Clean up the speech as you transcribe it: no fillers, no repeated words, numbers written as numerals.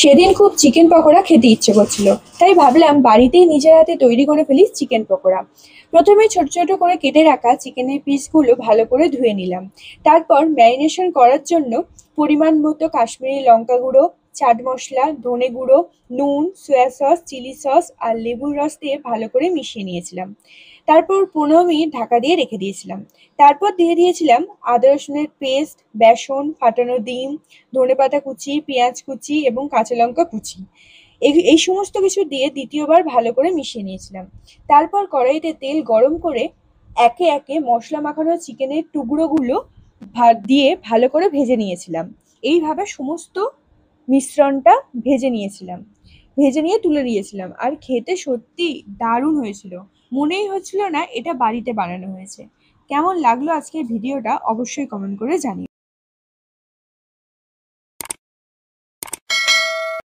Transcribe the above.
সেদিন খুব চিকেন পকোড়া খেতে ইচ্ছে করছিল, তাই ভাবলাম বাড়িতেই নিজের হাতে তৈরি করে ফেলি চিকেন পকোড়া। প্রথমে ছোট ছোট করে কেটে রাখা চিকেনের পিসগুলো ভালো করে ধুয়ে নিলাম। তারপর ম্যারিনেশন করার জন্য পরিমাণ মতো কাশ্মীরি লঙ্কা গুঁড়ো, চাট মশলা, ধনে গুঁড়ো, নুন, সয়া সস, চিলি সস আর লেবুর রস দিয়ে ভালো করে মিশিয়ে নিয়েছিলাম। তারপর 15 মিনিট ঢাকা দিয়ে রেখে দিয়েছিলাম। তারপর দিয়ে দিয়েছিলাম আদা রসুনের পেস্ট, বেসন, ফাটানো ডিম, ধনেপাতা কুচি, পেঁয়াজ কুচি এবং কাঁচা লঙ্কা কুচি। এই সমস্ত কিছু দিয়ে দ্বিতীয়বার ভালো করে মিশিয়ে নিয়েছিলাম। তারপর কড়াইতে তেল গরম করে একে একে মশলা মাখানো চিকেনের টুকরোগুলো দিয়ে ভালো করে ভেজে নিয়েছিলাম। এইভাবে সমস্ত মিশ্রণটা ভেজে নিয়েছিলাম। ভেজে নিয়ে তুলে দিয়েছিলাম, আর খেতে সত্যি দারুণ হয়েছিল। মনেই হচ্ছিল না এটা বাড়িতে বানানো হয়েছে। কেমন লাগলো আজকের ভিডিওটা অবশ্যই কমেন্ট করে জানিও।